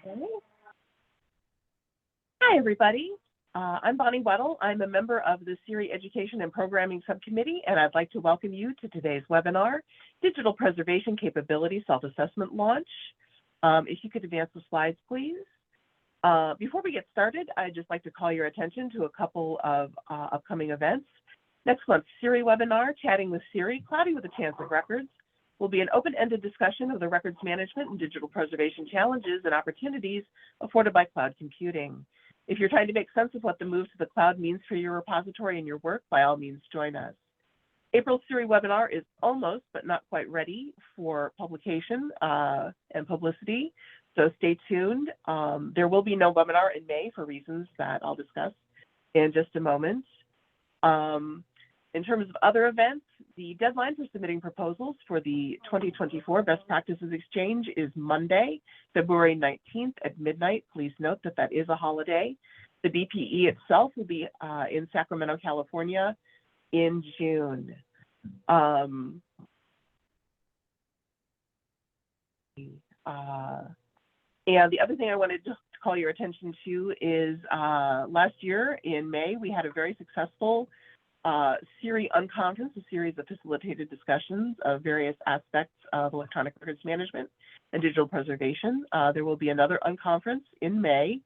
Okay. Hi, everybody. I'm Bonnie Weddle. I'm a member of the SERI Education and Programming Subcommittee, and I'd like to welcome you to today's webinar, Digital Preservation Capability Self-Assessment Launch. If you could advance the slides, please. Before we get started, I'd just like to call your attention to a couple of upcoming events. Next month's SERI webinar, Chatting with SERI, Cloudy with a Chance of Records, will be an open-ended discussion of the records management and digital preservation challenges and opportunities afforded by cloud computing. If you're trying to make sense of what the move to the cloud means for your repository and your work, by all means, join us. April's SERI webinar is almost, but not quite ready for publication and publicity, so stay tuned. There will be no webinar in May for reasons that I'll discuss in just a moment. In terms of other events, the deadline for submitting proposals for the 2024 Best Practices Exchange is Monday, February 19th at midnight. Please note that that is a holiday. The BPE itself will be in Sacramento, California in June. And the other thing I wanted to call your attention to is last year in May, we had a very successful SERI Unconference, a series of facilitated discussions of various aspects of electronic records management and digital preservation. There will be another Unconference in May,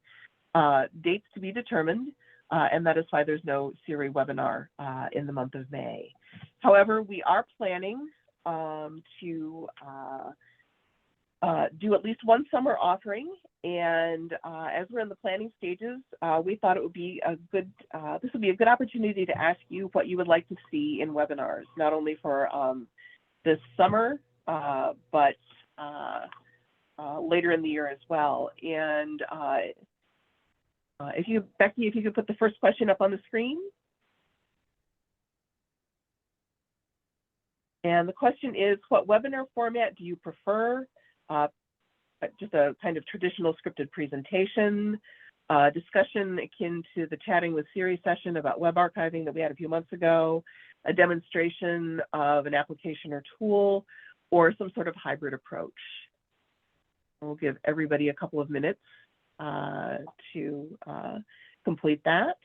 dates to be determined, and that is why there's no SERI webinar in the month of May. However, we are planning to do at least one summer offering, and as we're in the planning stages, we thought it would be a good, this would be a good opportunity to ask you what you would like to see in webinars, not only for this summer, but later in the year as well. And Becky, if you could put the first question up on the screen. And the question is, what webinar format do you prefer? Just a kind of traditional scripted presentation, discussion akin to the Chatting with SERI session about web archiving that we had a few months ago, a demonstration of an application or tool, or some sort of hybrid approach. We'll give everybody a couple of minutes to complete that.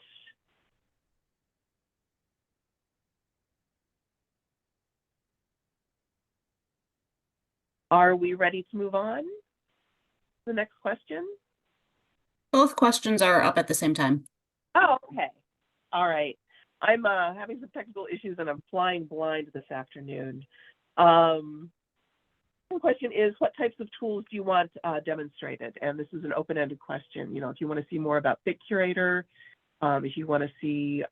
Are we ready to move on? The next question? Both questions are up at the same time. Oh, okay. All right. I'm having some technical issues and I'm flying blind this afternoon. The question is, what types of tools do you want demonstrated? And this is an open-ended question. You know, if you want to see more about Bit Curator, if you want to see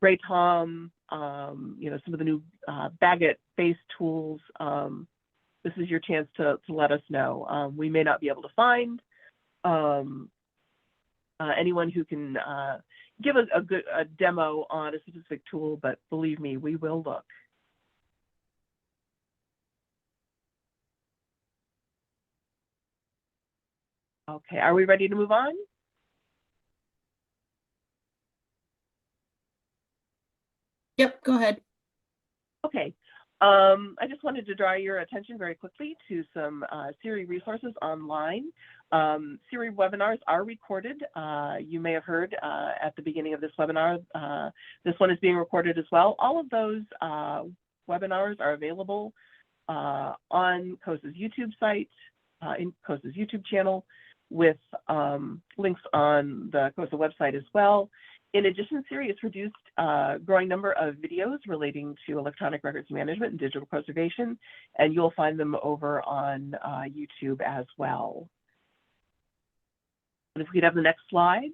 RayTom, you know, some of the new Bagot-based tools, this is your chance to let us know. We may not be able to find anyone who can give us a demo on a specific tool, but believe me, we will look. Okay, are we ready to move on? Yep, go ahead. Okay, I just wanted to draw your attention very quickly to some SERI resources online. SERI webinars are recorded. You may have heard at the beginning of this webinar, this one is being recorded as well. All of those webinars are available on CoSA's YouTube site, in CoSA's YouTube channel, with links on the CoSA website as well. In addition, SERI has produced a growing number of videos relating to electronic records management and digital preservation, and you'll find them over on YouTube as well. And if we could have the next slide.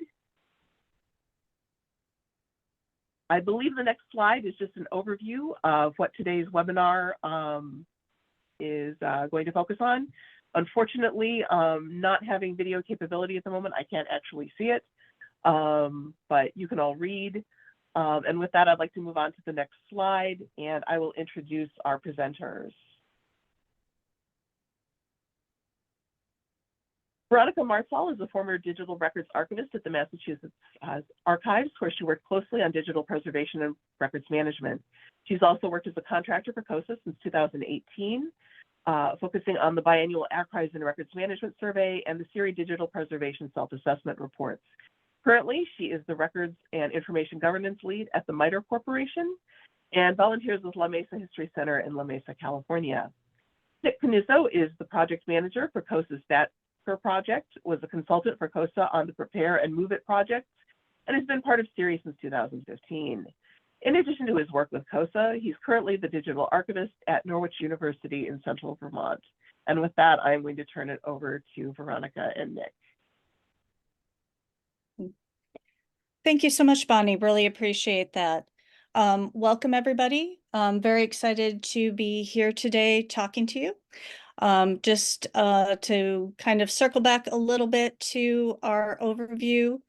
I believe the next slide is just an overview of what today's webinar is going to focus on. Unfortunately, not having video capability at the moment, I can't actually see it. But you can all read. And with that, I'd like to move on to the next slide, and I will introduce our presenters. Veronica Martzahl is a former digital records archivist at the Massachusetts Archives, where she worked closely on digital preservation and records management. She's also worked as a contractor for CoSA since 2018. focusing on the biannual Archives and Records Management Survey and the SERI Digital Preservation Self-Assessment Reports. Currently, she is the Records and Information Governance Lead at the MITRE Corporation and volunteers with La Mesa History Center in La Mesa, California. Nick Connizzo is the project manager for CoSA's StatCur project, was a consultant for CoSA on the Prepare and Move It projects, and has been part of SERI since 2015. In addition to his work with CoSA, he's currently the digital archivist at Norwich University in Central Vermont. And with that, I'm going to turn it over to Veronica and Nick. Thank you so much, Bonnie. Really appreciate that. Welcome, everybody. I'm very excited to be here today talking to you. Just to kind of circle back a little bit to our overview,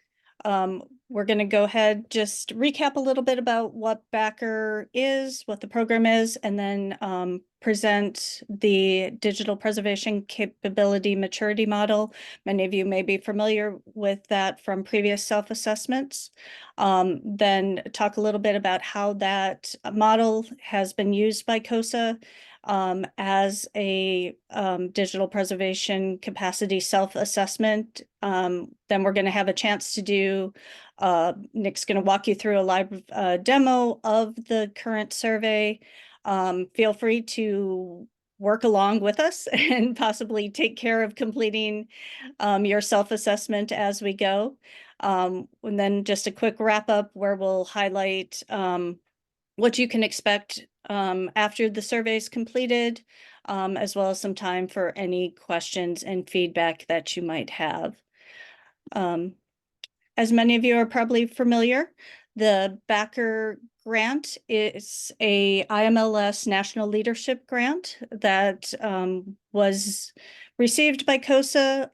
we're going to go ahead, just recap a little bit about what BACR is, what the program is, and then present the digital preservation capability maturity model. Many of you may be familiar with that from previous self-assessments. Then talk a little bit about how that model has been used by CoSA as a digital preservation capacity self-assessment. Then we're going to have a chance to do, Nick's going to walk you through a live demo of the current survey. Feel free to work along with us and possibly take care of completing your self-assessment as we go. And then just a quick wrap up where we'll highlight what you can expect after the survey is completed, as well as some time for any questions and feedback that you might have. As many of you are probably familiar, the BACR grant is a IMLS National Leadership Grant that was received by CoSA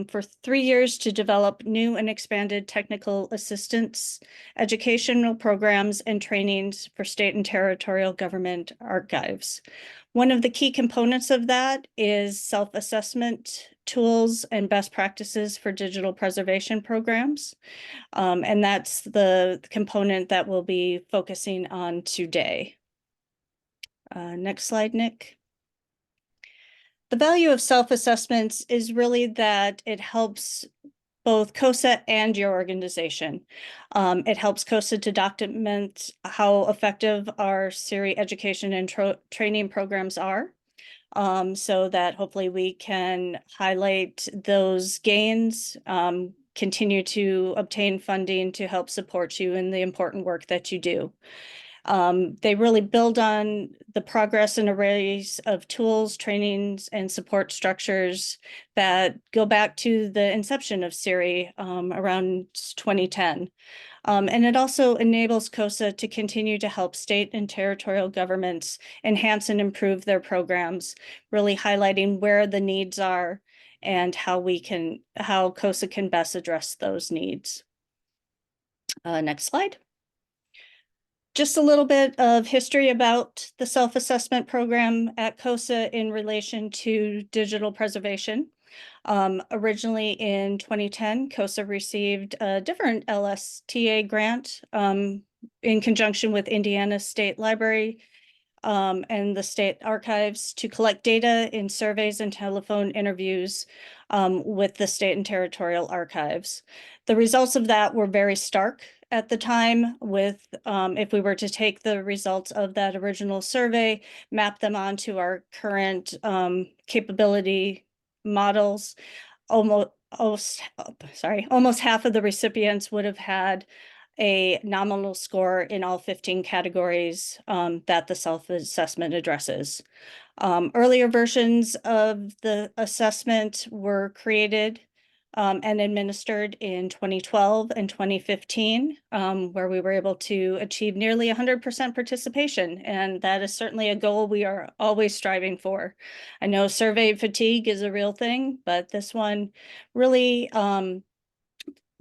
for 3 years to develop new and expanded technical assistance, educational programs, and trainings for state and territorial government archives. One of the key components of that is self-assessment tools and best practices for digital preservation programs. And that's the component that we'll be focusing on today. Next slide, Nick. The value of self-assessments is really that it helps both CoSA and your organization. It helps CoSA to document how effective our SERI education and training programs are, so that hopefully we can highlight those gains, continue to obtain funding to help support you in the important work that you do. They really build on the progress and arrays of tools, trainings, and support structures that go back to the inception of SERI around 2010. And it also enables CoSA to continue to help state and territorial governments enhance and improve their programs, really highlighting where the needs are and how CoSA can best address those needs. Next slide. Just a little bit of history about the self-assessment program at CoSA in relation to digital preservation. Originally in 2010, CoSA received a different LSTA grant in conjunction with Indiana State Library and the state archives to collect data in surveys and telephone interviews with the state and territorial archives. The results of that were very stark at the time with, if we were to take the results of that original survey, map them onto our current capability models, almost half of the recipients would have had a nominal score in all 15 categories that the self-assessment addresses. Earlier versions of the assessment were created and administered in 2012 and 2015, where we were able to achieve nearly 100% participation. And that is certainly a goal we are always striving for. I know survey fatigue is a real thing, but this one really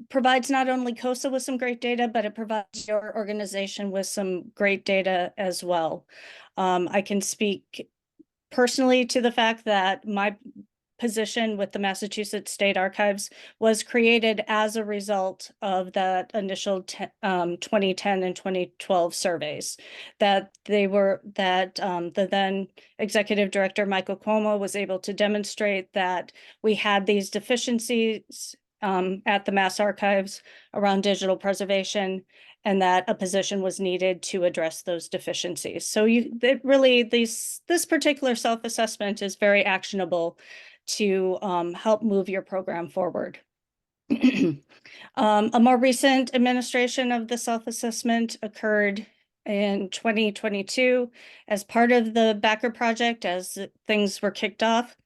provides not only CoSA with some great data, but it provides your organization with some great data as well. I can speak personally to the fact that my position with the Massachusetts State Archives was created as a result of that initial 2010 and 2012 surveys. The then executive director, Michael Cuomo, was able to demonstrate that we had these deficiencies at the Mass Archives around digital preservation, and that a position was needed to address those deficiencies. So this particular self-assessment is very actionable to help move your program forward. A more recent administration of the self-assessment occurred in 2022 as part of the Backer project as things were kicked off.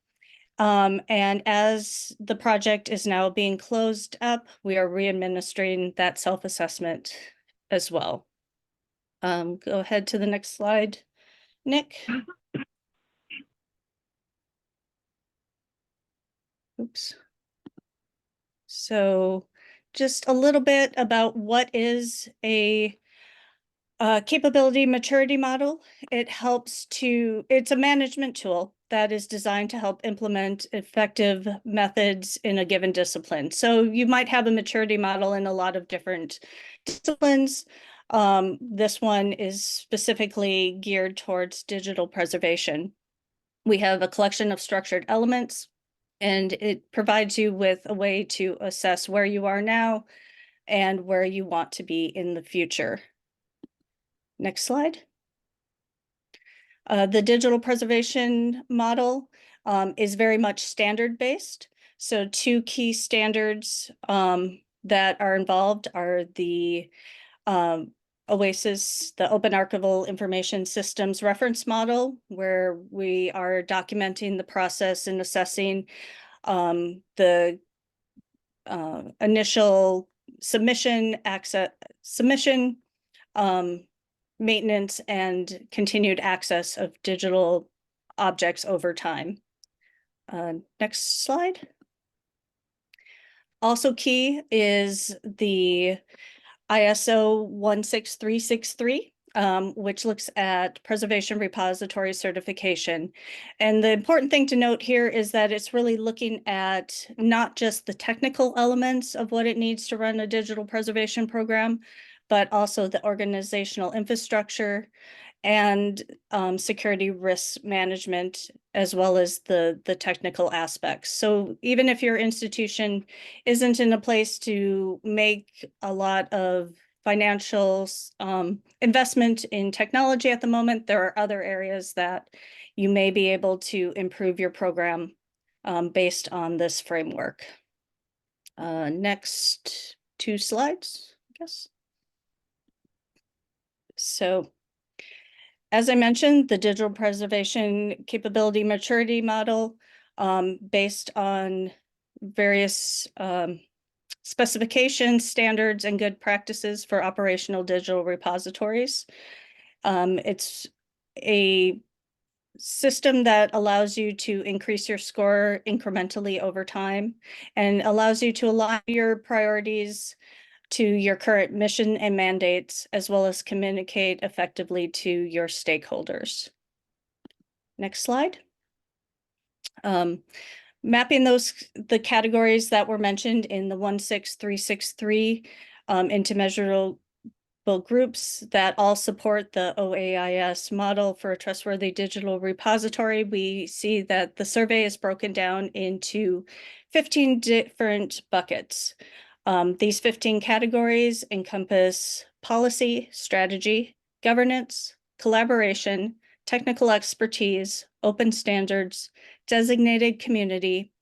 And as the project is now being closed up, we are re-administering that self-assessment as well. Go ahead to the next slide, Nick. Oops. So just a little bit about what is a capability maturity model. It's a management tool that is designed to help implement effective methods in a given discipline. So you might have a maturity model in a lot of different disciplines. This one is specifically geared towards digital preservation. We have a collection of structured elements, and it provides you with a way to assess where you are now and where you want to be in the future. Next slide. The digital preservation model is very much standard-based. So two key standards that are involved are the OASIS, the Open Archival Information Systems Reference Model, where we are documenting the process and assessing the initial submission, maintenance, and continued access of digital objects over time. Next slide. Also key is the ISO 16363, which looks at preservation repository certification. And the important thing to note here is that it's really looking at not just the technical elements of what it needs to run a digital preservation program, but also the organizational infrastructure and security risk management, as well as the technical aspects. So even if your institution isn't in a place to make a lot of financial investment in technology at the moment, there are other areas that you may be able to improve your program based on this framework. Next two slides, I guess. So, as I mentioned, the digital preservation capability maturity model, based on various specifications, standards, and good practices for operational digital repositories. It's a system that allows you to increase your score incrementally over time and allows you to align your priorities to your current mission and mandates, as well as communicate effectively to your stakeholders. Next slide. Mapping the categories that were mentioned in the 16363 into measurable groups that all support the OAIS model for a trustworthy digital repository. We see that the survey is broken down into 15 different buckets. These 15 categories encompass policy, strategy, governance, collaboration, technical expertise, open standards, designated community,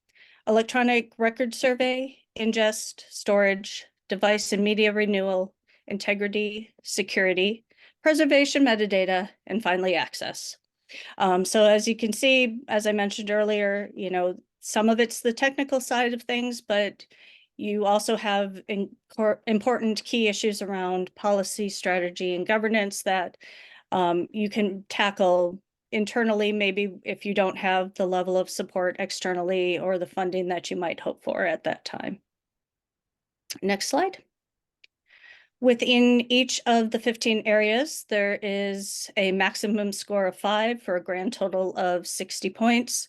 electronic record survey, ingest, storage, device and media renewal, integrity, security, preservation metadata, and finally access. So as you can see, as I mentioned earlier, some of it's the technical side of things, but you also have important key issues around policy, strategy, and governance that you can tackle internally, maybe if you don't have the level of support externally or the funding that you might hope for at that time. Next slide. Within each of the 15 areas, there is a maximum score of 5 for a grand total of 60 points.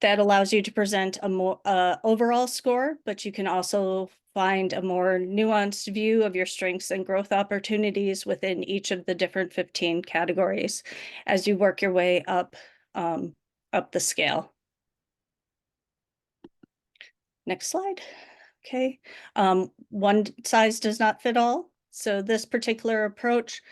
that allows you to present a more overall score, but you can also find a more nuanced view of your strengths and growth opportunities within each of the different 15 categories as you work your way up the scale. Next slide. Okay. One size does not fit all. So this particular approach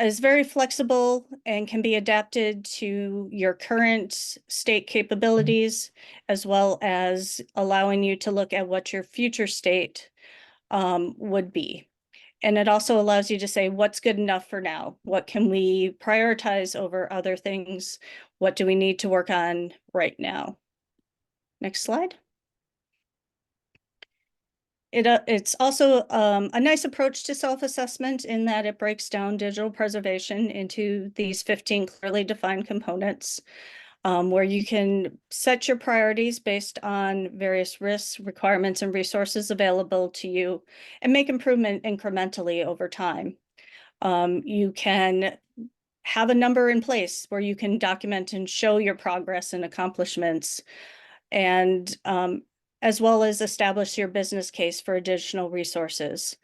is very flexible and can be adapted to your current state capabilities, as well as allowing you to look at what your future state would be. And it also allows you to say, what's good enough for now? What can we prioritize over other things? What do we need to work on right now? Next slide. It's also a nice approach to self-assessment in that it breaks down digital preservation into these 15 clearly defined components, where you can set your priorities based on various risks, requirements, and resources available to you, and make improvement incrementally over time. You can have a number in place where you can document and show your progress and accomplishments, and as well as establish your business case for additional resources,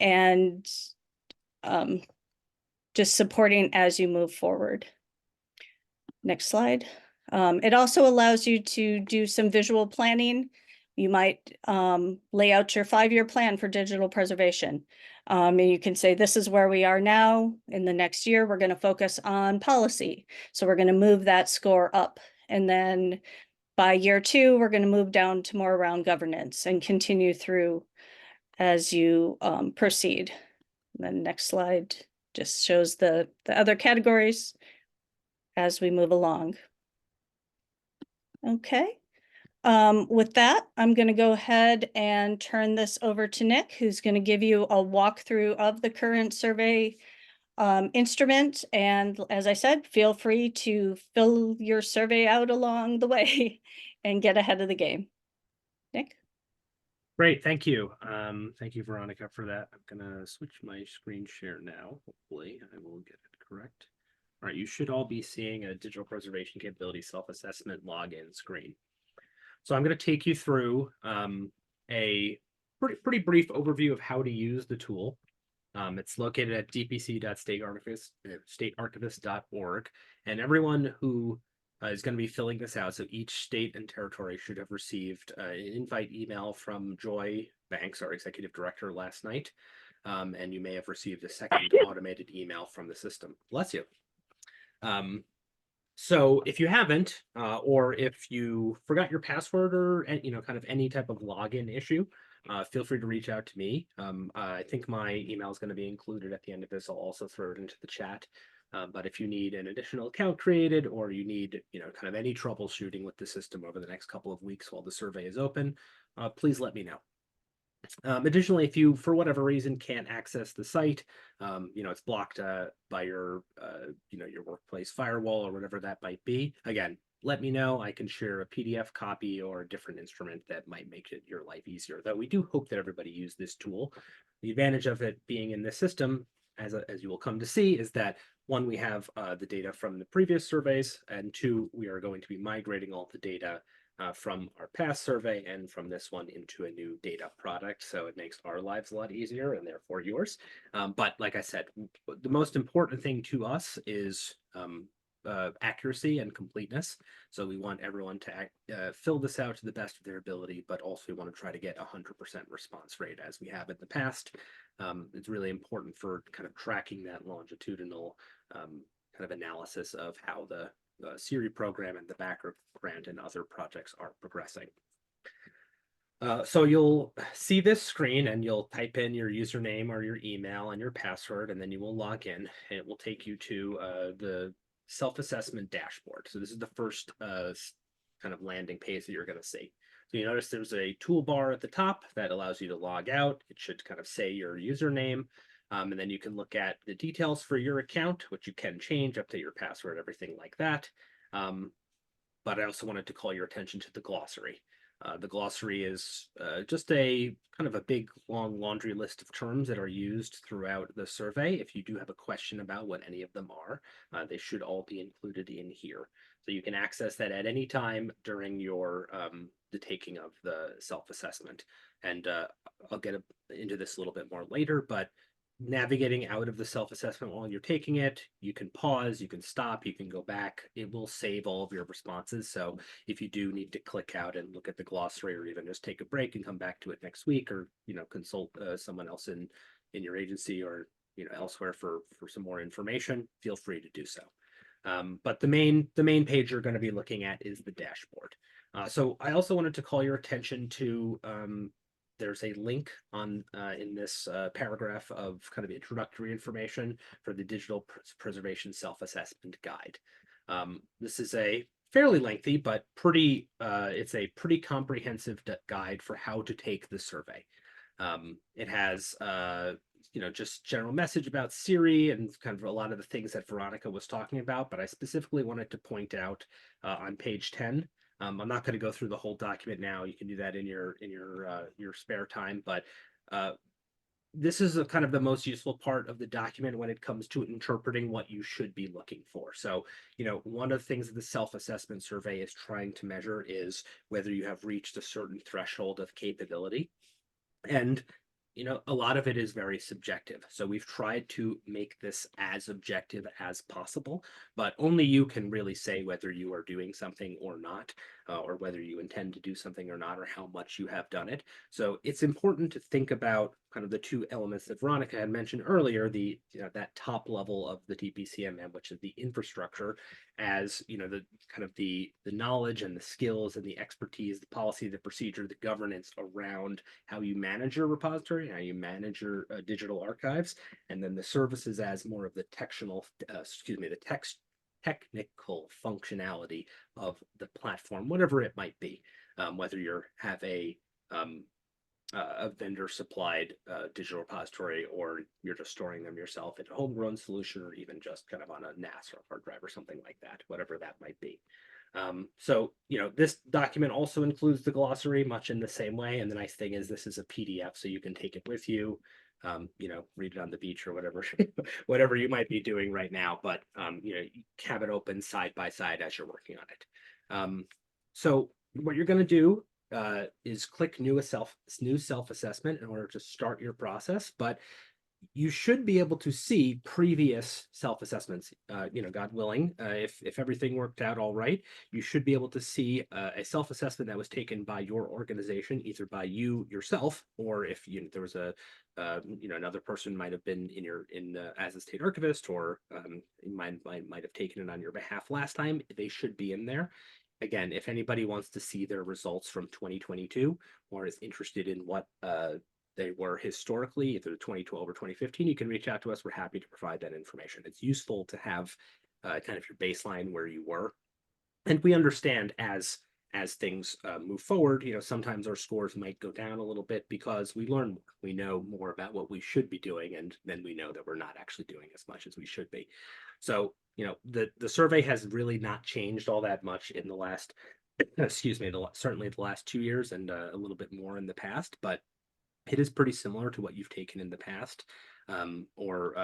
and just supporting as you move forward. Next slide. It also allows you to do some visual planning. You might lay out your 5-year plan for digital preservation. And you can say, this is where we are now. In the next year, we're going to focus on policy. So we're going to move that score up. And then by year 2, we're going to move down to more around governance and continue through as you proceed. And then next slide just shows the other categories as we move along. Okay. With that, I'm going to go ahead and turn this over to Nick, who's going to give you a walkthrough of the current survey instrument. And as I said, feel free to fill your survey out along the way and get ahead of the game. Nick? Great, thank you. Thank you, Veronica, for that. I'm gonna switch my screen share now. Hopefully I will get it correct. All right, you should all be seeing a digital preservation capability self-assessment login screen. So I'm going to take you through a pretty brief overview of how to use the tool. It's located at dpc.statearchivist.org, and everyone who is going to be filling this out, so each state and territory should have received an invite email from Joy Banks, our executive director, last night, and you may have received a second automated email from the system. Bless you. So if you haven't, or if you forgot your password or kind of any type of login issue, feel free to reach out to me. I think my email is going to be included at the end of this. I'll also throw it into the chat. But if you need an additional account created, or you need kind of any troubleshooting with the system over the next couple of weeks while the survey is open, please let me know. Additionally, if you, for whatever reason, can't access the site, it's blocked by your workplace firewall or whatever that might be, again, let me know. I can share a PDF copy or a different instrument that might make your life easier. Though we do hope that everybody use this tool. The advantage of it being in this system, as you will come to see, is that 1, we have the data from the previous surveys, and 2, we are going to be migrating all the data from our past survey and from this one into a new data product. So it makes our lives a lot easier and therefore yours. But like I said, the most important thing to us is accuracy and completeness. So we want everyone to fill this out to the best of their ability, but also we want to try to get 100% response rate as we have in the past. It's really important for kind of tracking that longitudinal kind of analysis of how the SERI program and the Backer grant and other projects are progressing. So you'll see this screen and you'll type in your username or your email and your password, and then you will log in, and it will take you to the self-assessment dashboard. So this is the first kind of landing page that you're going to see. So you notice there's a toolbar at the top that allows you to log out. It should kind of say your username. And then you can look at the details for your account, which you can change, update your password, everything like that. But I also wanted to call your attention to the glossary. The glossary is just a kind of a big, long laundry list of terms that are used throughout the survey. If you do have a question about what any of them are, they should all be included in here. So you can access that at any time during your the taking of the self-assessment. And I'll get into this a little bit more later, but navigating out of the self-assessment while you're taking it, you can pause, you can stop, you can go back. It will save all of your responses. So if you do need to click out and look at the glossary, or even just take a break and come back to it next week, or consult someone else in your agency, or elsewhere for some more information, feel free to do so. But the main page you're going to be looking at is the dashboard. So I also wanted to call your attention to there's a link on in this paragraph of kind of introductory information for the Digital Preservation Self-Assessment Guide. This is a fairly lengthy, but it's a pretty comprehensive guide for how to take the survey. It has just general message about SERI and kind of a lot of the things that Veronica was talking about, but I specifically wanted to point out on page 10. I'm not going to go through the whole document now. You can do that in your spare time, but this is kind of the most useful part of the document when it comes to interpreting what you should be looking for. So, one of the things that the self-assessment survey is trying to measure is whether you have reached a certain threshold of capability. And a lot of it is very subjective. So we've tried to make this as objective as possible, but only you can really say whether you are doing something or not, or whether you intend to do something or not, or how much you have done it. So it's important to think about kind of the two elements that Veronica had mentioned earlier, that top level of the DPCMM, which is the infrastructure, as the kind of the knowledge and the skills and the expertise, the policy, the procedure, the governance around how you manage your repository, how you manage your digital archives, and then the services as more of the technical functionality of the platform, whatever it might be, whether you have a vendor supplied digital repository, or you're just storing them yourself in a homegrown solution, or even just kind of on a NAS or a hard drive or something like that, whatever that might be. So, this document also includes the glossary much in the same way. And the nice thing is this is a PDF, so you can take it with you, read it on the beach or whatever, whatever you might be doing right now. But, you have it open side by side as you're working on it. So what you're going to do is click new self-assessment in order to start your process. But you should be able to see previous self-assessments, God willing, if everything worked out all right, you should be able to see a self-assessment that was taken by your organization, either by you yourself, or if there was another person might have been as a state archivist, or might have taken it on your behalf last time. They should be in there. Again, if anybody wants to see their results from 2022, or is interested in what they were historically, either 2012 or 2015, you can reach out to us. We're happy to provide that information. It's useful to have kind of your baseline where you were. And we understand as things move forward, sometimes our scores might go down a little bit because we learn more. We know more about what we should be doing, and then we know that we're not actually doing as much as we should be. So, the survey has really not changed all that much in the last, certainly the last 2 years, and a little bit more in the past, but it is pretty similar to what you've taken in the past, or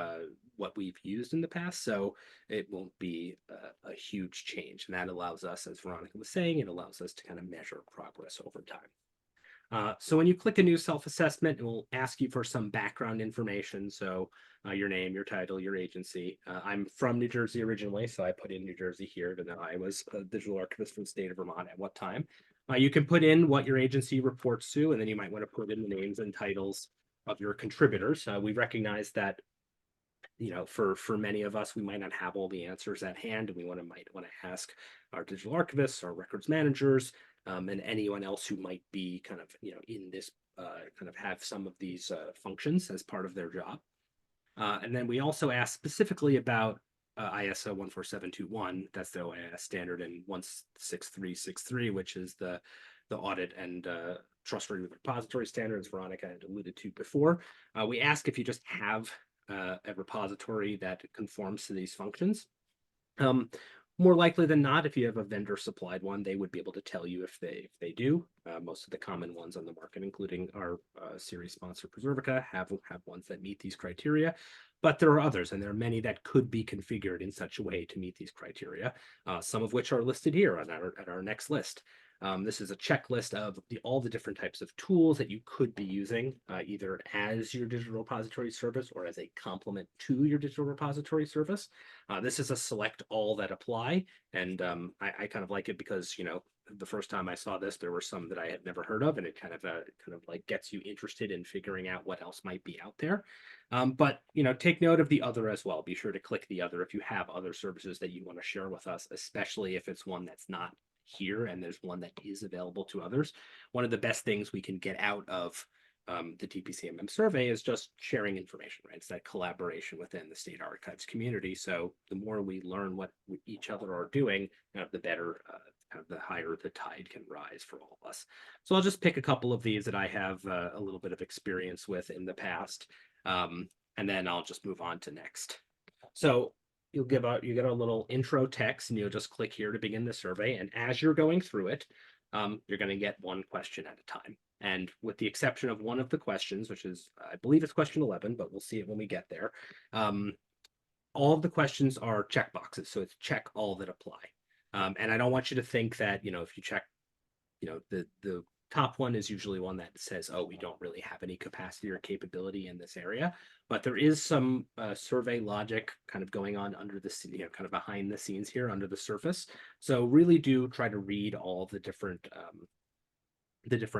what we've used in the past. So it won't be a huge change. And that allows us, as Veronica was saying, it allows us to kind of measure progress over time. So when you click a new self-assessment, it will ask you for some background information. So your name, your title, your agency. I'm from New Jersey originally, so I put in New Jersey here, and then I was a digital archivist from the state of Vermont at what time. You can put in what your agency reports to, and then you might want to put in the names and titles of your contributors. We recognize that, for many of us, we might not have all the answers at hand, and we might want to ask our digital archivists, our records managers, and anyone else who might be kind of, in this, kind of have some of these functions as part of their job. And then we also ask specifically about ISO 14721, that's the OIS standard, and 16363, which is the audit and trustworthy repository standards Veronica had alluded to before. We ask if you just have a repository that conforms to these functions. More likely than not, if you have a vendor supplied one, they would be able to tell you if they do. Most of the common ones on the market, including our series sponsor Preservica, have ones that meet these criteria. But there are others, and there are many that could be configured in such a way to meet these criteria, some of which are listed here on our next list. This is a checklist of all the different types of tools that you could be using, either as your digital repository service or as a complement to your digital repository service. This is a select all that apply, and I kind of like it because, you know, the first time I saw this, there were some that I had never heard of, and it kind of like gets you interested in figuring out what else might be out there. But, you know, take note of the other as well. Be sure to click the other if you have other services that you want to share with us, especially if it's one that's not here and there's one that is available to others. One of the best things we can get out of the DPCMM survey is just sharing information, right? It's that collaboration within the state archives community. So the more we learn what each other are doing, the better, the higher the tide can rise for all of us. So I'll just pick a couple of these that I have a little bit of experience with in the past, and then I'll just move on to next. So you get a little intro text, and you'll just click here to begin the survey. And as you're going through it, you're going to get one question at a time. And with the exception of one of the questions, which is, I believe it's question 11, but we'll see it when we get there. All of the questions are check boxes. So it's check all that apply. And I don't want you to think that, you know, if you check, you know, the top one is usually one that says, oh, we don't really have any capacity or capability in this area. But there is some survey logic kind of going on under the, you know, kind of behind the scenes here under the surface. So really do try to read all the different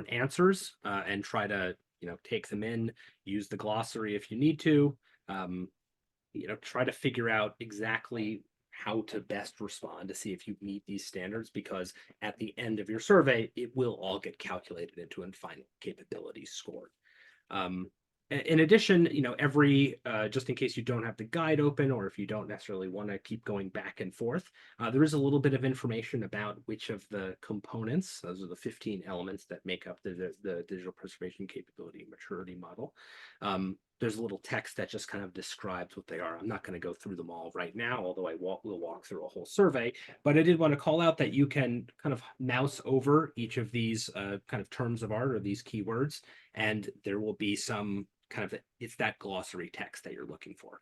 answers and try to, you know, take them in, use the glossary if you need to, you know, try to figure out exactly how to best respond to see if you meet these standards, because at the end of your survey, it will all get calculated into a final capability score. In addition, you know, just in case you don't have the guide open, or if you don't necessarily want to keep going back and forth, there is a little bit of information about which of the components, those are the 15 elements that make up the digital preservation capability maturity model. There's a little text that just kind of describes what they are. I'm not going to go through them all right now, although will walk through a whole survey, but I did want to call out that you can kind of mouse over each of these kind of terms of art or these keywords, and there will be some kind of, it's that glossary text that you're looking for.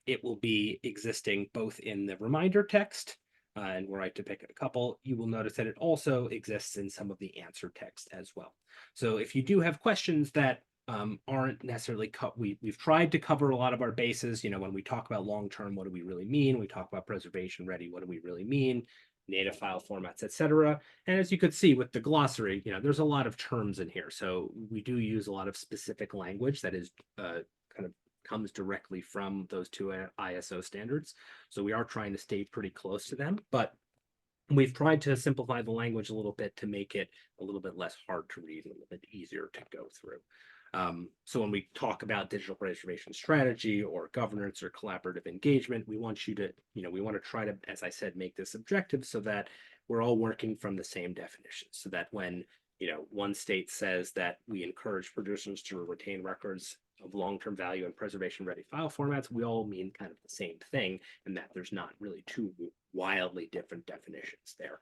It will be existing both in the reminder text, and were I to pick a couple, you will notice that it also exists in some of the answer text as well. So if you do have questions that aren't necessarily we've tried to cover a lot of our bases. You know, when we talk about long-term, what do we really mean? We talk about preservation ready, what do we really mean? Native file formats, etc. And as you could see with the glossary, you know, there's a lot of terms in here. So we do use a lot of specific language that is kind of comes directly from those two ISO standards. So we are trying to stay pretty close to them, but we've tried to simplify the language a little bit to make it a little bit less hard to read, a little bit easier to go through. So when we talk about digital preservation strategy or governance or collaborative engagement, we want you to, you know, we want to try to, as I said, make this objective so that we're all working from the same definition, so that when, you know, one state says that we encourage producers to retain records of long-term value and preservation ready file formats, we all mean kind of the same thing, and that there's not really two wildly different definitions there.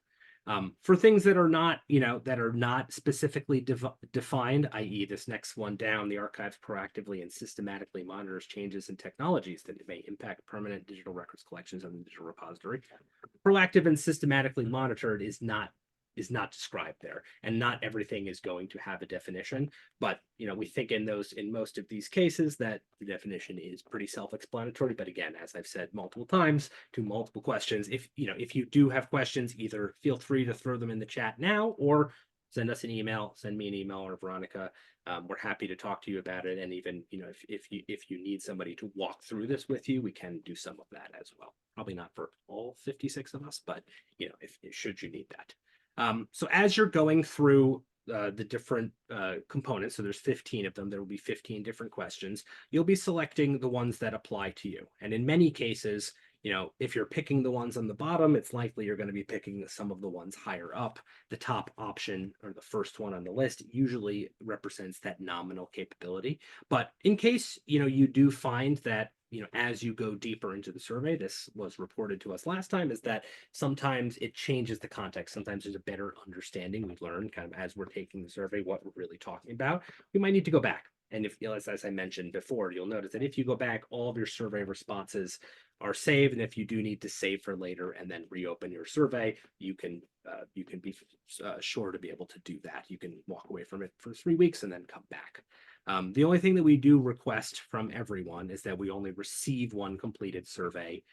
For things that are not, you know, that are not specifically defined, i.e. this next one down, the archives proactively and systematically monitors changes in technologies that may impact permanent digital records collections on the digital repository. Proactive and systematically monitored is not described there, and not everything is going to have a definition, but, you know, we think in most of these cases that the definition is pretty self-explanatory. But again, as I've said multiple times to multiple questions, if you do have questions, either feel free to throw them in the chat now, or send us an email, send me an email or Veronica. We're happy to talk to you about it, and even, you know, if you need somebody to walk through this with you, we can do some of that as well. Probably not for all 56 of us, but, you know, if should you need that. So as you're going through the different components, so there's 15 of them, there will be 15 different questions, you'll be selecting the ones that apply to you. And in many cases, you know, if you're picking the ones on the bottom, it's likely you're going to be picking some of the ones higher up. The top option, or the first one on the list, usually represents that nominal capability. But in case, you know, you do find that as you go deeper into the survey, this was reported to us last time, is that sometimes it changes the context. Sometimes there's a better understanding. We've learned kind of as we're taking the survey, what we're really talking about. We might need to go back. And if, as I mentioned before, you'll notice that if you go back, all of your survey responses are saved. And if you do need to save for later and then reopen your survey, you can be sure to be able to do that. You can walk away from it for 3 weeks and then come back. The only thing that we do request from everyone is that we only receive one completed survey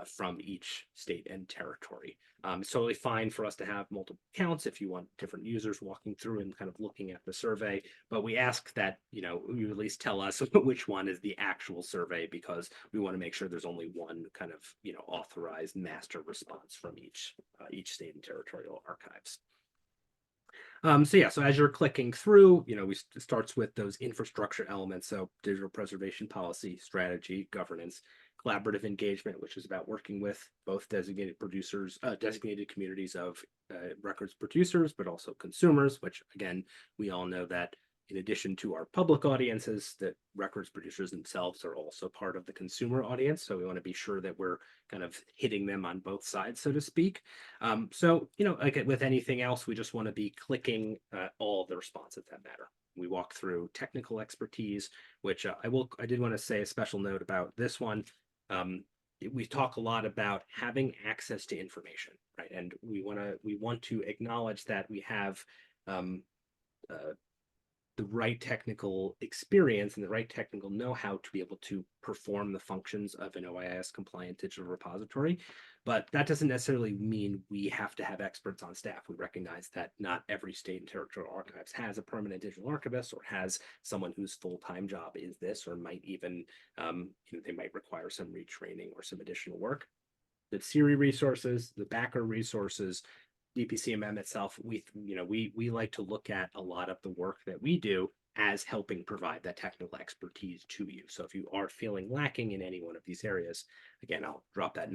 from each state and territory. It's totally fine for us to have multiple accounts if you want different users walking through and kind of looking at the survey, but we ask that, you at least tell us which one is the actual survey, because we want to make sure there's only one kind of, authorized master response from each state and territorial archives. So as you're clicking through, it starts with those infrastructure elements. So digital preservation policy, strategy, governance, collaborative engagement, which is about working with both designated communities of records producers, but also consumers, which again, we all know that in addition to our public audiences, that records producers themselves are also part of the consumer audience. So we want to be sure that we're kind of hitting them on both sides, so to speak. Like with anything else, we just want to be clicking all of the responses that matter. We walk through technical expertise, which I did want to say a special note about this one. We talk a lot about having access to information, right? And we want to acknowledge that we have the right technical experience and the right technical know-how to be able to perform the functions of an OIS compliant digital repository. But that doesn't necessarily mean we have to have experts on staff. We recognize that not every state and territorial archives has a permanent digital archivist or has someone whose full-time job is this, or might even, they might require some retraining or some additional work. The SERI resources, the backer resources, DPCMM itself, we like to look at a lot of the work that we do as helping provide that technical expertise to you. So if you are feeling lacking in any one of these areas, again, I'll drop that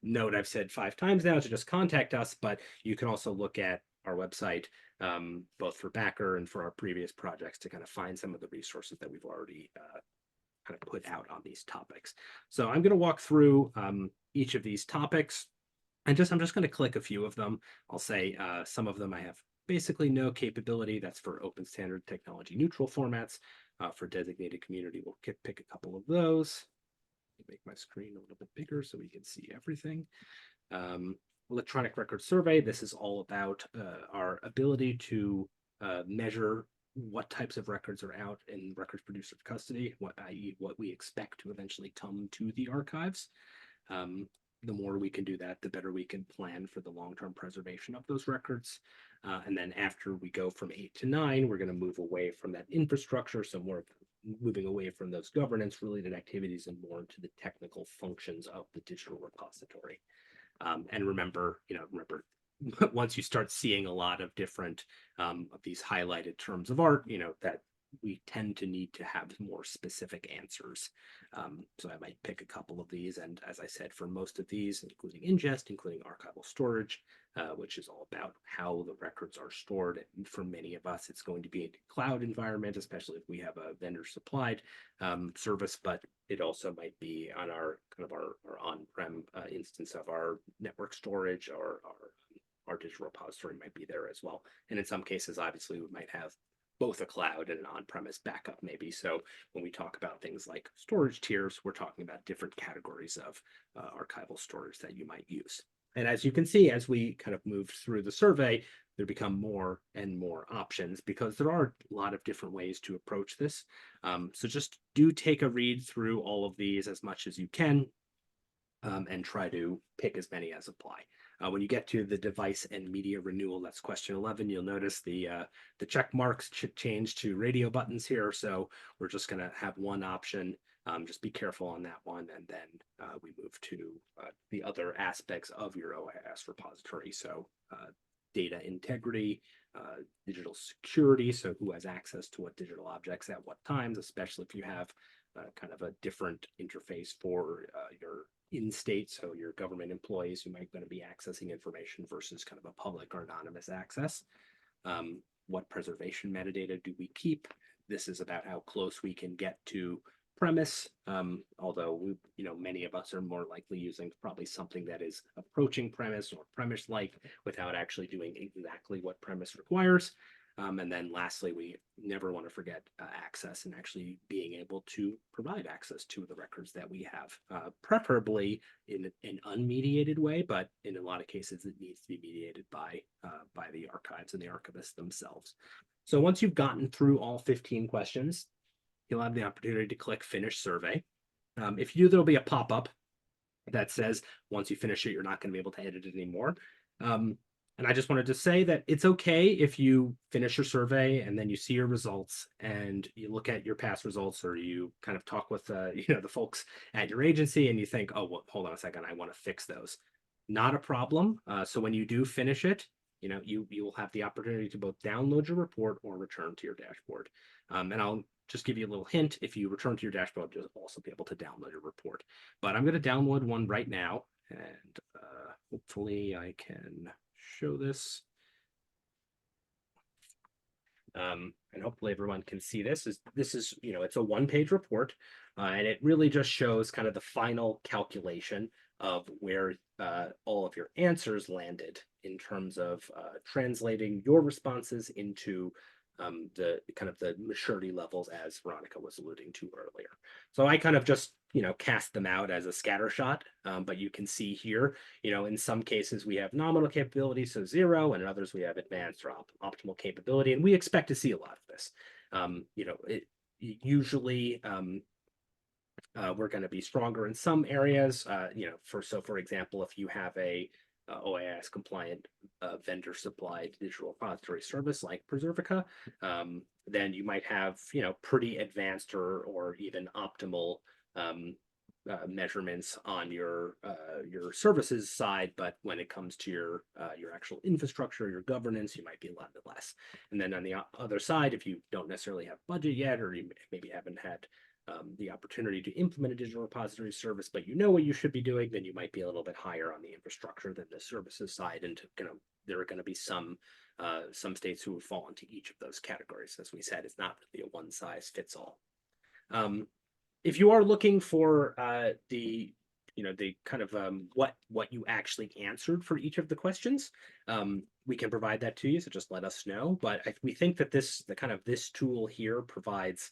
note I've said 5 times now to just contact us, but you can also look at our website, both for backer and for our previous projects, to kind of find some of the resources that we've already kind of put out on these topics. So I'm going to walk through each of these topics. And I'm just going to click a few of them. I'll say some of them I have basically no capability. That's for open standard technology neutral formats. For designated community, we'll pick a couple of those. Make my screen a little bit bigger so we can see everything. Electronic record survey. This is all about our ability to measure what types of records are out in records producer custody, i.e. what we expect to eventually come to the archives. The more we can do that, the better we can plan for the long-term preservation of those records. And then after we go from 8 to 9, we're going to move away from that infrastructure. So more moving away from those governance related activities and more into the technical functions of the digital repository. And remember, once you start seeing a lot of different of these highlighted terms of art, that we tend to need to have more specific answers. So I might pick a couple of these. And as I said, for most of these, including ingest, including archival storage, which is all about how the records are stored. And for many of us, it's going to be a cloud environment, especially if we have a vendor supplied service, but it also might be on our on-prem instance of our network storage, or our digital repository might be there as well. And in some cases, obviously, we might have both a cloud and an on-premise backup maybe. So when we talk about things like storage tiers, we're talking about different categories of archival storage that you might use. And as you can see, as we kind of moved through the survey, there become more and more options because there are a lot of different ways to approach this. So just do take a read through all of these as much as you can and try to pick as many as apply. When you get to the device and media renewal, that's question 11, you'll notice the check marks should change to radio buttons here. So we're just going to have one option. Just be careful on that one. And then we move to the other aspects of your OIS repository. So data integrity, digital security. So who has access to what digital objects at what times, especially if you have kind of a different interface for your in-state, so your government employees who might going to be accessing information versus kind of a public or anonymous access. What preservation metadata do we keep? This is about how close we can get to premise, although many of us are more likely using probably something that is approaching premise or premise-like without actually doing exactly what premise requires. And then lastly, we never want to forget access and actually being able to provide access to the records that we have, preferably in an unmediated way, but in a lot of cases it needs to be mediated by the archives and the archivists themselves. So once you've gotten through all 15 questions, you'll have the opportunity to click Finish Survey. If you do, there'll be a pop-up that says once you finish it, you're not going to be able to edit it anymore. And I just wanted to say that it's okay if you finish your survey and then you see your results and you look at your past results, or you kind of talk with the folks at your agency and you think, oh, well, hold on a second, I want to fix those. Not a problem. So when you do finish it, you will have the opportunity to both download your report or return to your dashboard. And I'll just give you a little hint. If you return to your dashboard, you'll also be able to download your report. But I'm going to download one right now, and hopefully I can show this. And hopefully everyone can see this. This is it's a one-page report, and it really just shows kind of the final calculation of where all of your answers landed in terms of translating your responses into the kind of the maturity levels, as Veronica was alluding to earlier. So I kind of just cast them out as a scatter shot, but you can see here, in some cases we have nominal capability, so 0, and in others we have advanced or optimal capability, and we expect to see a lot of this. Usually we're going to be stronger in some areas. For example, if you have a OAIS compliant vendor supplied digital repository service like Preservica, then you might have pretty advanced or even optimal measurements on your services side, but when it comes to your actual infrastructure, your governance, you might be a lot bit less. And then on the other side, if you don't necessarily have budget yet, or you maybe haven't had the opportunity to implement a digital repository service, but what you should be doing, then you might be a little bit higher on the infrastructure than the services side. And there are going to be some states who would fall into each of those categories. As we said, it's not really a one size fits all. If you are looking for the kind of what you actually answered for each of the questions, we can provide that to you. So just let us know. But we think that this tool here provides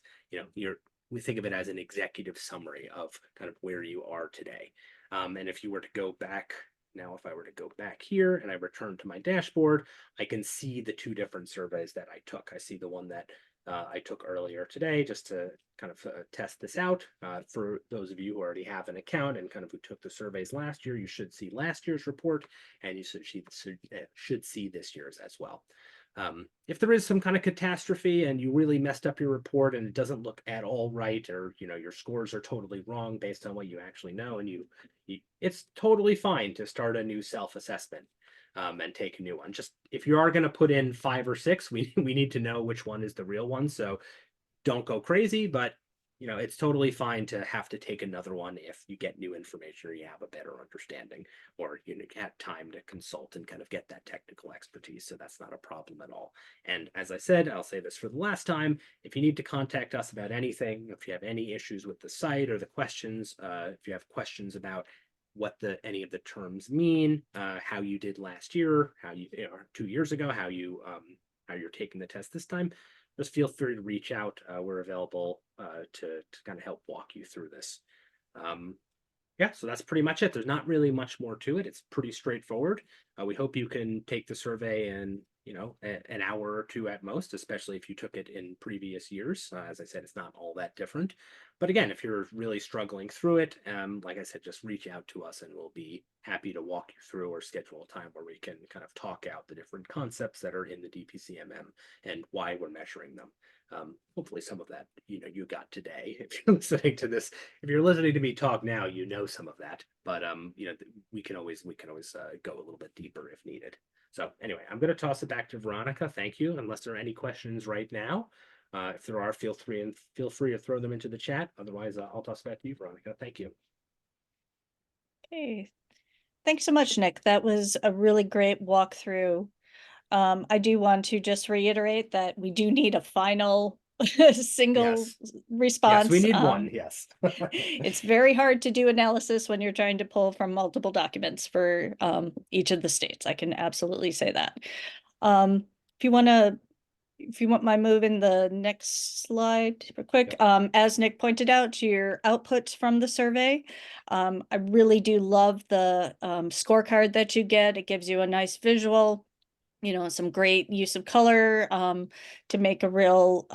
we think of it as an executive summary of kind of where you are today. And if you were to go back now, if I were to go back here and I return to my dashboard, I can see the 2 different surveys that I took. I see the one that I took earlier today just to kind of test this out. For those of you who already have an account and kind of who took the surveys last year, you should see last year's report, and you should see this year's as well. If there is some kind of catastrophe and you really messed up your report and it doesn't look at all right, or your scores are totally wrong based on what you actually know, and it's totally fine to start a new self-assessment and take a new one. Just if you are going to put in 5 or 6, we need to know which one is the real one. So don't go crazy, but it's totally fine to have to take another one if you get new information or you have a better understanding, or you have time to consult and kind of get that technical expertise. So that's not a problem at all. And as I said, I'll say this for the last time, if you need to contact us about anything, if you have any issues with the site or the questions, if you have questions about what any of the terms mean, how you did last year, how you or 2 years ago, how you're taking the test this time, just feel free to reach out. We're available to kind of help walk you through this. Yeah, so that's pretty much it. There's not really much more to it. It's pretty straightforward. We hope you can take the survey in an hour or 2 at most, especially if you took it in previous years. As I said, it's not all that different. But again, if you're really struggling through it, like I said, just reach out to us and we'll be happy to walk you through or schedule a time where we can kind of talk out the different concepts that are in the DPCMM and why we're measuring them. Hopefully some of that, you got today. If you're listening to this, if you're listening to me talk now, some of that, but we can always go a little bit deeper if needed. So anyway, I'm going to toss it back to Veronica. Thank you. Unless there are any questions right now, if there are, feel free to throw them into the chat. Otherwise, I'll toss it back to you, Veronica. Thank you. Okay. Thanks so much, Nick. That was a really great walkthrough. I do want to just reiterate that we do need a final single Yes. response. Yes, we need one. Yes. It's very hard to do analysis when you're trying to pull from multiple documents for each of the states. I can absolutely say that. If you want my move in the next slide real quick, as Nick pointed out, your outputs from the survey, I really do love the scorecard that you get. It gives you a nice visual, some great use of color to make a real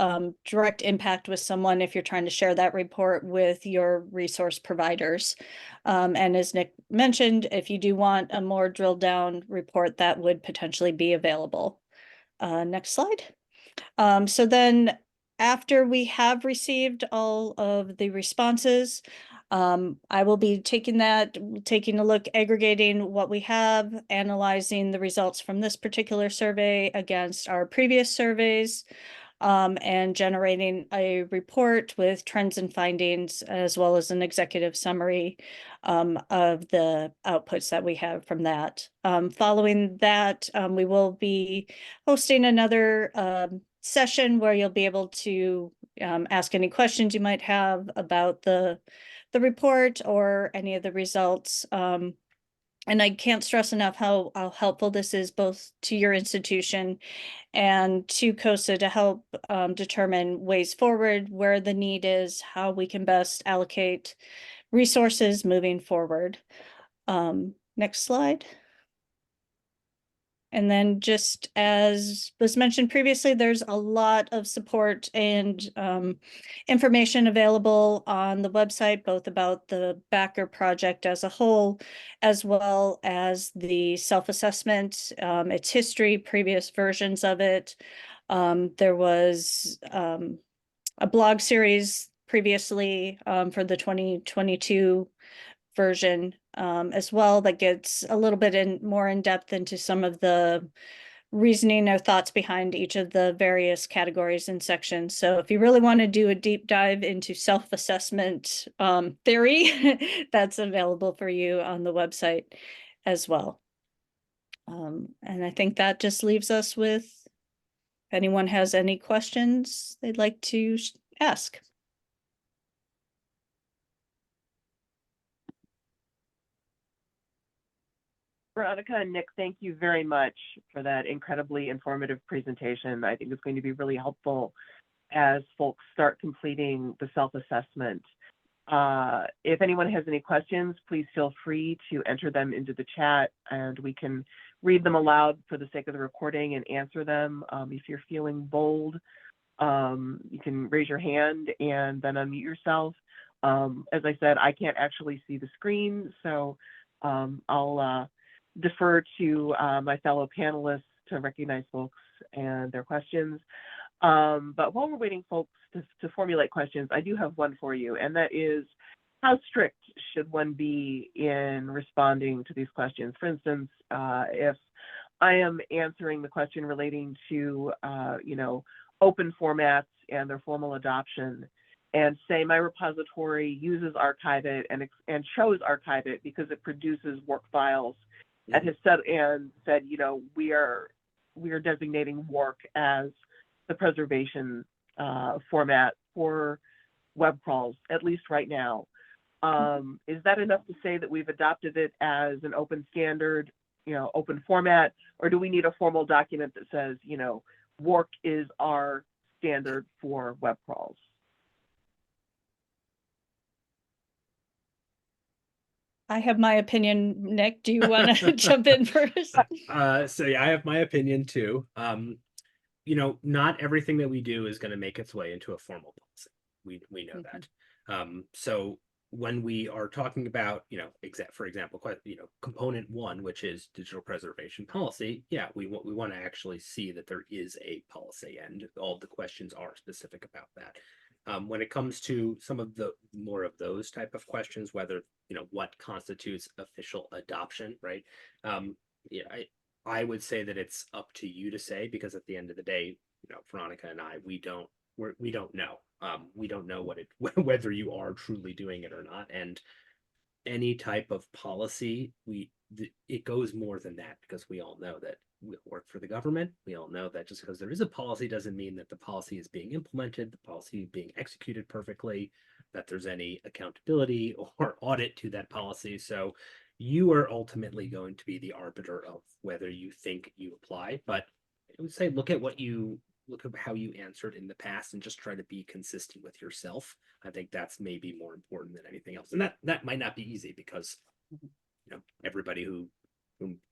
direct impact with someone if you're trying to share that report with your resource providers. And as Nick mentioned, if you do want a more drilled down report, that would potentially be available. Next slide. So then after we have received all of the responses, I will be taking a look, aggregating what we have, analyzing the results from this particular survey against our previous surveys, and generating a report with trends and findings, as well as an executive summary of the outputs that we have from that. Following that, we will be hosting another session where you'll be able to ask any questions you might have about the report or any of the results. And I can't stress enough how helpful this is both to your institution and to CoSA to help determine ways forward, where the need is, how we can best allocate resources moving forward. Next slide. And then, just as was mentioned previously, there's a lot of support and information available on the website, both about the Backer project as a whole, as well as the self-assessment, its history, previous versions of it. There was a blog series previously for the 2022 version as well, that gets a little bit more in depth into some of the reasoning or thoughts behind each of the various categories and sections. So if you really want to do a deep dive into self-assessment theory, that's available for you on the website as well. And I think that just leaves us with, if anyone has any questions they'd like to ask. Veronica and Nick, thank you very much for that incredibly informative presentation. I think it's going to be really helpful as folks start completing the self-assessment. If anyone has any questions, please feel free to enter them into the chat and we can read them aloud for the sake of the recording and answer them. If you're feeling bold, you can raise your hand and then unmute yourself. As I said, I can't actually see the screen, so I'll defer to my fellow panelists to recognize folks and their questions. But while we're waiting folks to formulate questions, I do have one for you, and that is, how strict should one be in responding to these questions? For instance, if I am answering the question relating to, open formats and their formal adoption, and say my repository uses Archive It and chose Archive It because it produces work files, and has said, we are designating work as the preservation format for web crawls, at least right now. Is that enough to say that we've adopted it as an open standard, open format, or do we need a formal document that says, work is our standard for web crawls? I have my opinion. Nick, do you want to jump in first? So yeah, I have my opinion too. Not everything that we do is going to make its way into a formal policy. We know that. So when we are talking about, for example, component one, which is digital preservation policy, yeah, we want to actually see that there is a policy and all the questions are specific about that. When it comes to some of the more of those type of questions, whether, what constitutes official adoption, right? I would say that it's up to you to say, because at the end of the day, Veronica and I, we don't know. We don't know whether you are truly doing it or not. And any type of policy, it goes more than that, because we all know that work for the government. We all know that just because there is a policy doesn't mean that the policy is being implemented, the policy being executed perfectly, that there's any accountability or audit to that policy. So you are ultimately going to be the arbiter of whether you think you apply. But I would say look at how you answered in the past and just try to be consistent with yourself. I think that's maybe more important than anything else. And that might not be easy because everybody who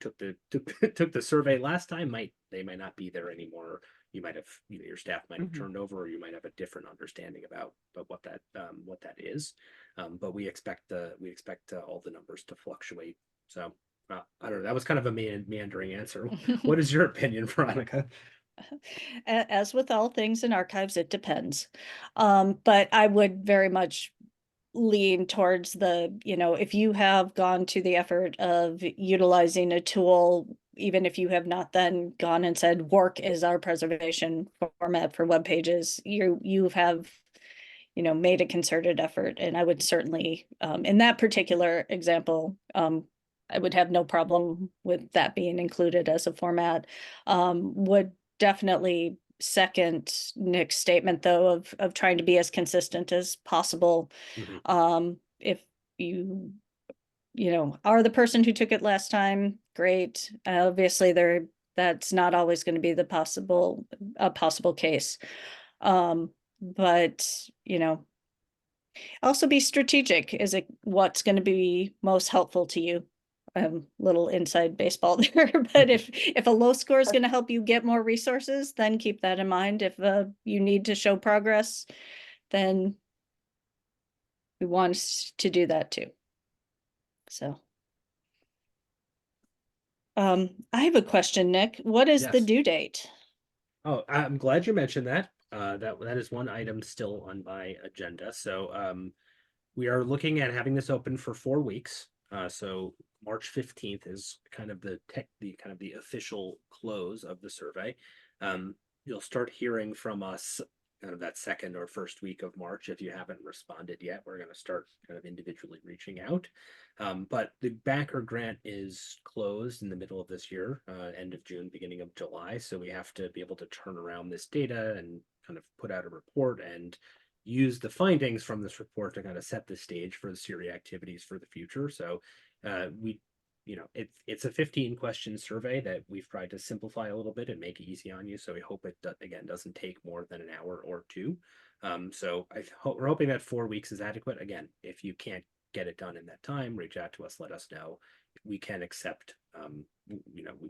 took the survey last time might not be there anymore. You might have, your staff might have turned over, or you might have a different understanding about what that is. But we expect all the numbers to fluctuate. So I don't know. That was kind of a meandering answer. What is your opinion, Veronica? As with all things in archives, it depends. But I would very much lean towards if you have gone to the effort of utilizing a tool, even if you have not then gone and said work is our preservation format for web pages, you have made a concerted effort. And I would certainly, in that particular example, I would have no problem with that being included as a format. Would definitely second Nick's statement, though, of trying to be as consistent as possible. If you are the person who took it last time, great. Obviously, that's not always going to be a possible case. But also be strategic. Is it what's going to be most helpful to you? Little inside baseball there, but if a low score is going to help you get more resources, then keep that in mind. If you need to show progress, then we want to do that too. So I have a question, Nick. What is the due date? Oh, I'm glad you mentioned that. That is one item still on my agenda. So we are looking at having this open for 4 weeks. So March 15th is kind of the official close of the survey. You'll start hearing from us kind of that second or first week of March. If you haven't responded yet, we're going to start kind of individually reaching out. But the backer grant is closed in the middle of this year, end of June, beginning of July. So we have to be able to turn around this data and kind of put out a report and use the findings from this report to kind of set the stage for the SERI activities for the future. So it's a 15-question survey that we've tried to simplify a little bit and make it easy on you. So we hope it again doesn't take more than an hour or two. So we're hoping that 4 weeks is adequate. Again, if you can't get it done in that time, reach out to us, let us know. We can accept,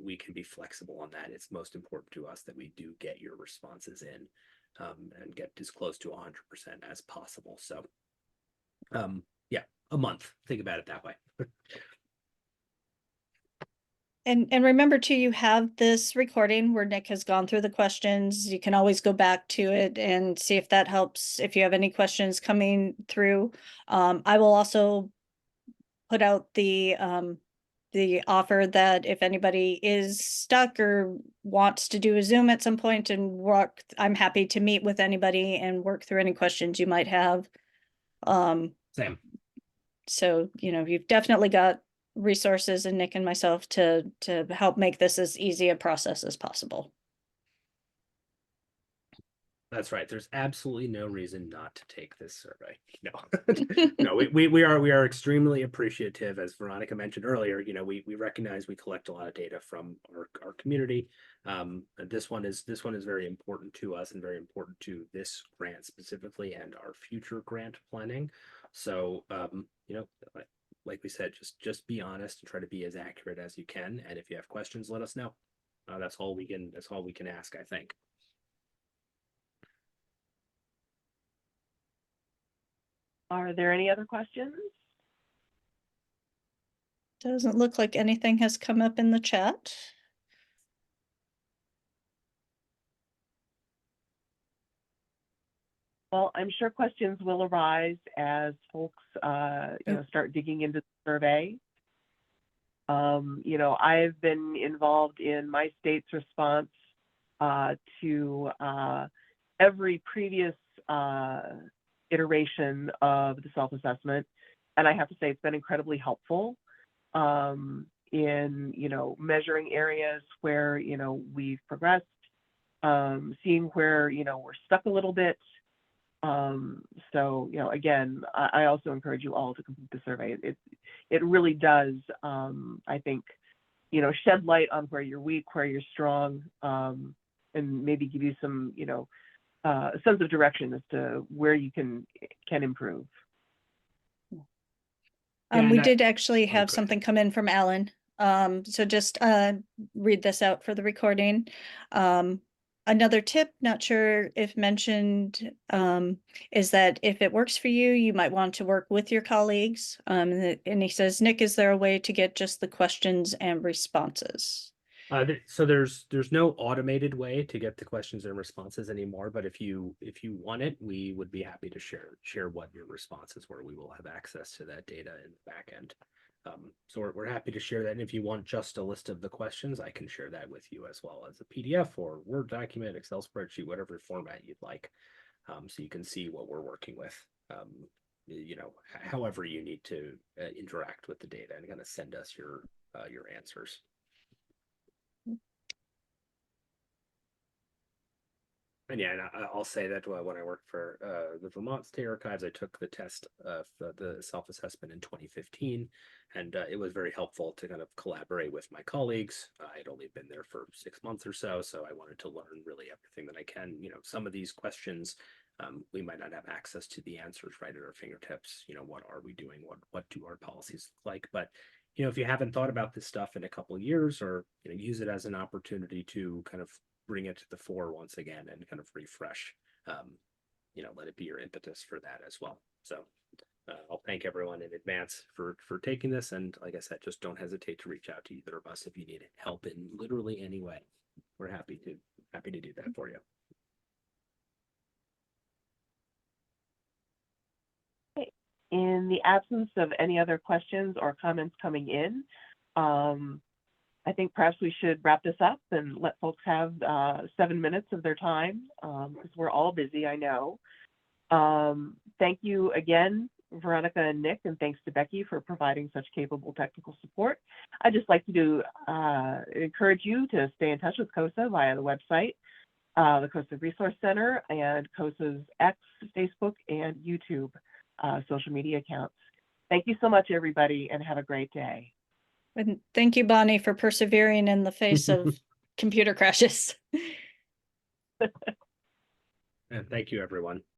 we can be flexible on that. It's most important to us that we do get your responses in. And get as close to 100% as possible. So, a month. Think about it that way. And remember too, you have this recording where Nick has gone through the questions. You can always go back to it and see if that helps. If you have any questions coming through, I will also put out the offer that if anybody is stuck or wants to do a Zoom at some point and work, I'm happy to meet with anybody and work through any questions you might have. Same. So, you've definitely got resources in Nick and myself to help make this as easy a process as possible. That's right. There's absolutely no reason not to take this survey. No, no, we are extremely appreciative. As Veronica mentioned earlier, we recognize we collect a lot of data from our community. This one is very important to us and very important to this grant specifically and our future grant planning. So, like we said, just be honest and try to be as accurate as you can. And if you have questions, let us know. That's all we can ask, I think. Are there any other questions? Doesn't look like anything has come up in the chat. Well, I'm sure questions will arise as folks, start digging into the survey. I've been involved in my state's response to every previous iteration of the self-assessment, and I have to say it's been incredibly helpful. in, measuring areas where, we've progressed, seeing where, we're stuck a little bit. So, again, I also encourage you all to complete the survey. It really does, I think, shed light on where you're weak, where you're strong, and maybe give you some, a sense of direction as to where you can improve. We did actually have Okay. something come in from Alan. So just read this out for the recording. Another tip, not sure if mentioned, is that if it works for you, you might want to work with your colleagues. And he says, Nick, is there a way to get just the questions and responses? So there's no automated way to get the questions and responses anymore, but if you want it, we would be happy to share what your responses were. We will have access to that data in the back end. So we're happy to share that. And if you want just a list of the questions, I can share that with you as well as a PDF or Word document, Excel spreadsheet, whatever format you'd like. So you can see what we're working with. However you need to interact with the data and kind of send us your answers. And yeah, and I'll say that when I worked for the Vermont State Archives, I took the test of the self-assessment in 2015, and it was very helpful to kind of collaborate with my colleagues. I had only been there for 6 months or so I wanted to learn really everything that I can. Some of these questions, we might not have access to the answers right at our fingertips. What are we doing? What do our policies look like? But if you haven't thought about this stuff in a couple of years, or use it as an opportunity to kind of bring it to the fore once again and kind of refresh, let it be your impetus for that as well. So I'll thank everyone in advance for taking this. And like I said, just don't hesitate to reach out to either of us if you need help in literally any way. We're happy to do that for you. In the absence of any other questions or comments coming in, I think perhaps we should wrap this up and let folks have 7 minutes of their time, because we're all busy, I know. Thank you again, Veronica and Nick, and thanks to Becky for providing such capable technical support. I'd just like to encourage you to stay in touch with CoSA via the website, the CoSA Resource Center, and CoSA's X, Facebook, and YouTube social media accounts. Thank you so much, everybody, and have a great day. And thank you, Bonnie, for persevering in the face of computer crashes. And thank you, everyone.